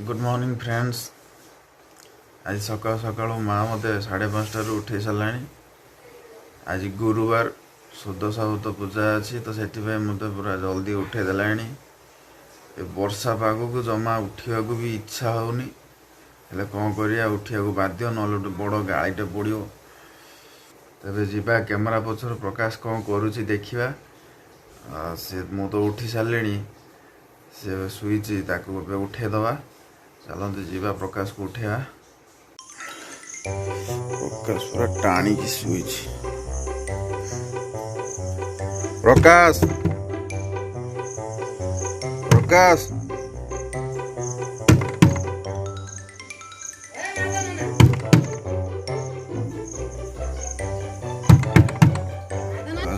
Good morning friends. आज सकाल सकाल माँ मत 5:30 उठे सारा। आज गुरुवार सुदशाब्द पूजा अच्छी तो से मत पूरा जल्दी उठेदेला। वर्षा पाग को जमा उठा भी इच्छा होनी हेल्ले कौन करिया उठा बाध्य ना बड़ गाड़ीटे पड़ो। तेरे जीवा कैमेरा पछर प्रकाश कौन करुच्ची देखा। सी मु तो उठी सारे सी शुची उठेदबा। चलते जीवा प्रकाश को उठेवा। प्रकाश पूरा टाणी की शुची। प्रकाश प्रकाश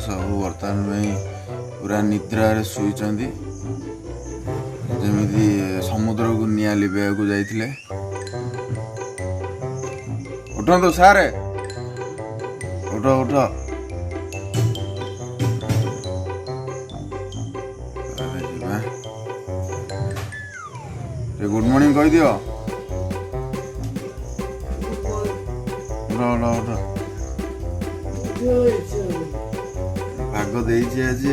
सब बर्तमान में पूरा निद्रा शुईचंदी जमी समुद्र को निया लिभा को जाइए। उठो सारे उठ उठ। गुड मॉर्निंग कह दियो। उठ उठ उठ। पाग देइछि आज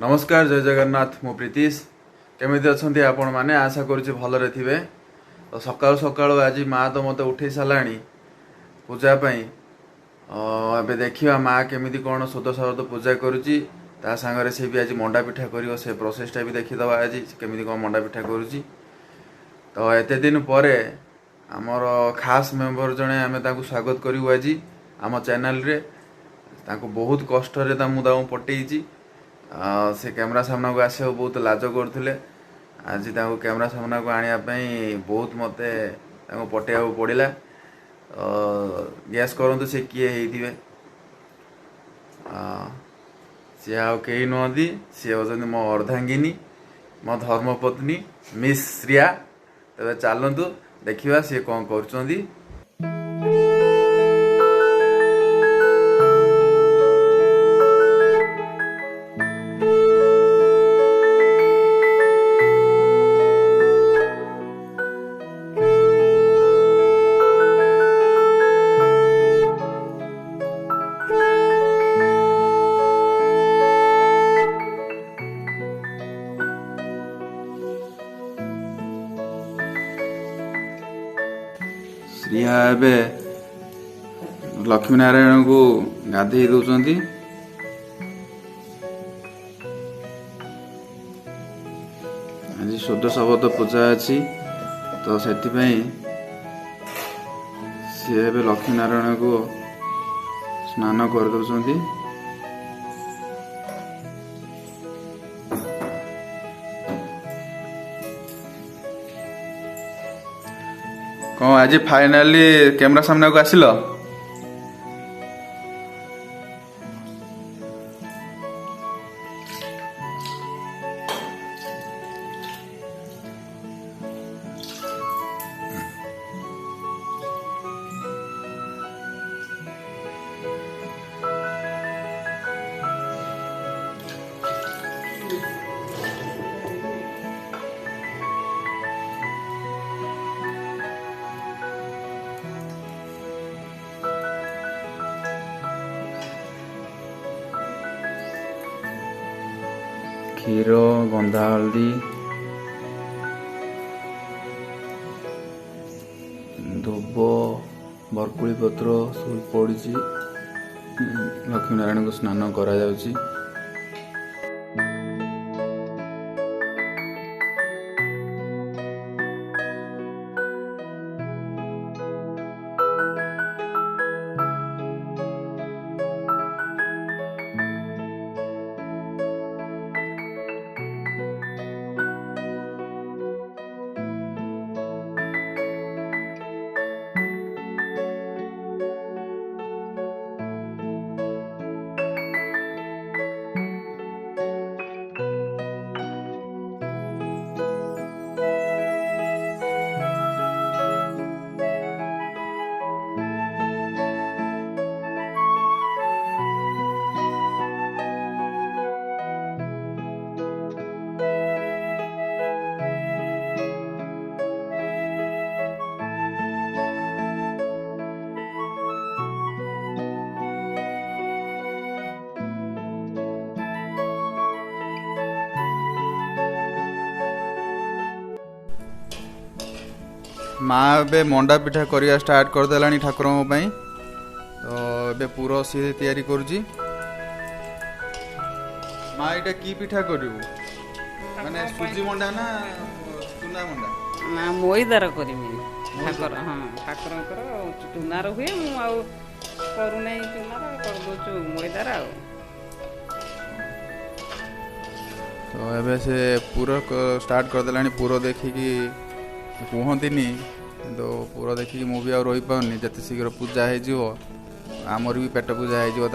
नमस्कार जय जगन्नाथ। मु प्रीतीश केमिति अछंती आपण माने आशा करूछि भलरे थिबे। तो सकाल सकाल आज माँ तो मत उठे सारा पूजा पाई। एबे देखिया माँ केमिति कौन सुदशाब्द पूजा करुच्ची ता सांगरे से भी आज मंडा पिठा करियो से प्रोसेसटा भी देखिदबा आज केमिति कौन मंडा पिठा करुच्ची। तो एते दिन परे आमर खास मेंबर जने आमे ताकू स्वागत करियो आज आम चैनल रे। ताकू बहुत कष्ट रे ताकू पटेइची। से कैमरा सामना को आसे बहुत लाज करथिले। आज ताकू कैमरा सामना को आनिया पई बहुत मते ताकू पटेया पड़िला। गैस करंतु से किए हेइथिबे। सी आउ कई नुहति सी होचंदी मो अर्धांगिनी मो धर्मपत्नी मिस श्रिया। तबे चलतु देखिबा सी कौन करुचंदी। श्रिया एबे लक्ष्मी नारायण को गाधे दौरान आज सुदशाब्द पूजा अच्छी तो से सी एबे लक्ष्मी नारायण को स्नान कर दौरान। कौन आज फाइनाली कैमरा सामना को आसिल। क्षीर गंधा हल्दी धूप बरकुली पत्र सब पड़ी लक्ष्मी नारायण को स्नान करा जाउची। माँ ए मंडा पिठा करिया स्टार्ट करदेलानी ठाकुर तो ए पूरा सी तैयारी करुची माँ ये की पिठा करू माने सुजी मंडा ना चुना मंडा ना मैदार करमी ठाकुर हाँ ठाकुर चुनार हुए मुझे चुनार कर दौचु मैदार तो एबे से पूरा स्टार्ट करदेलानी पूरा देखिकी कहती तो पूरा देखिकी मुझे आ रही पाऊनी जिते शीघ्र पूजा हो आमर भी पेट पूजा हो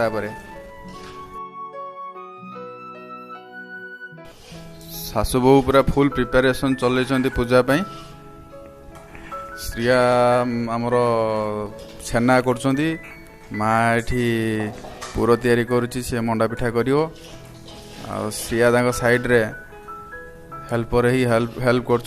सासु बहु पूरा फुल प्रिपेरेसन चल पूजा श्रिया आमर छेना कर माँ एठी पूरा तैयारी करुच्ची सी मंडा पिठा कर श्रिया तांको साइड रे हेल्पर ही हेल्प कर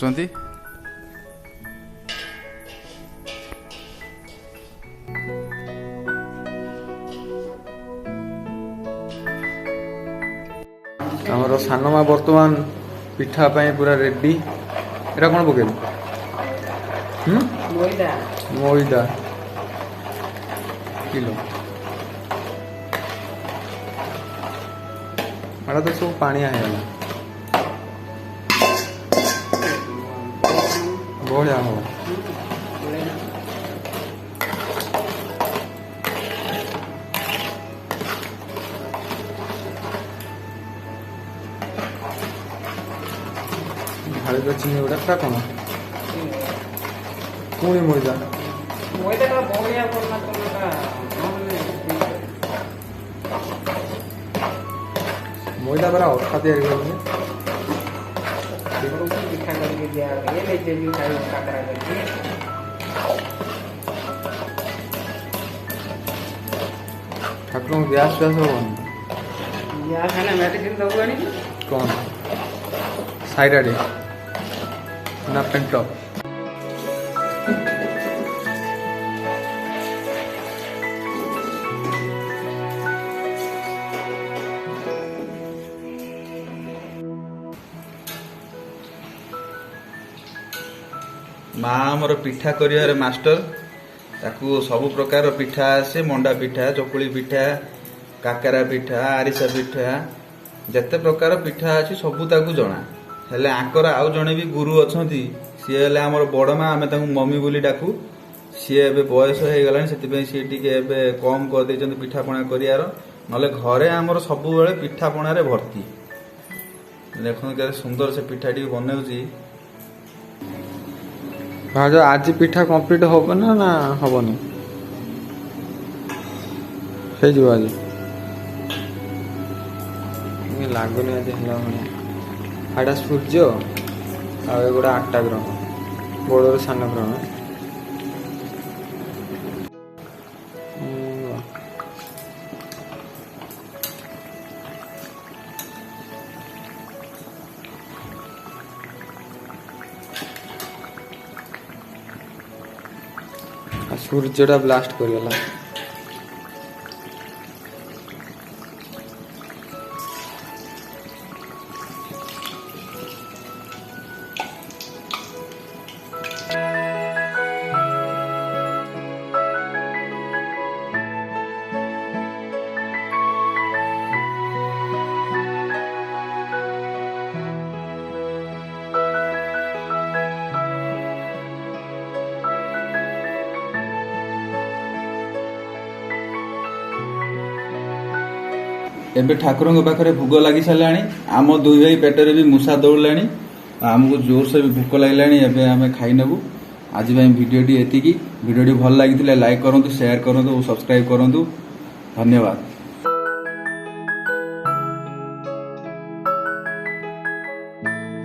आमर सानमा बर्तमान पिठा पूरा रेडी एटा कौन पकेबू मैदा किलो एटा तो सब पानिया है बढ़िया हो ढाली चिनी गुड़ा कौन पुणी मैदा मैदा बड़ा अठा तैयारी ठाकुर गैस व्यास हम मेडिसिन दबुआनी कौन साइड आड़े ना पेंट माँ आमर पिठा कर मास्टर ताकू सब प्रकार पिठा आसे मंडा पिठा चकुली पिठा काकरा पिठा आरिसा पिठा जिते प्रकार पिठा अच्छी सबू ताकू जना हेले आंकर आउ जड़े भी गुरु अच्छा सी हेले आमर बड़ माँ आम मम्मी बोली डाकू सी ए बयस हो गला से कम कर दे पिठापणा कर ना घरे आमर सब पिठापणा भर्ती देखो के सुंदर से पिठा टी बनाऊँगी हाँ जो आज पिठा कंप्लीट हम ना हेनी आज लगुनि आज है सूर्य आगुड़ा 8टा ग्रह बड़ सान ग्रह सूर्यटा ब्लास्ट करगला एबे ठाकुर पाखे भोग लगी सारा आम दुई भाई पेटर भी मूषा दौड़ा आमको जोर से भी भोक लगे आम खाई नेबू आज भिडियोटी एति भिडियोटी भल लगी लाइक करूँ शेयर करूँ सब्सक्राइब करूँ धन्यवाद।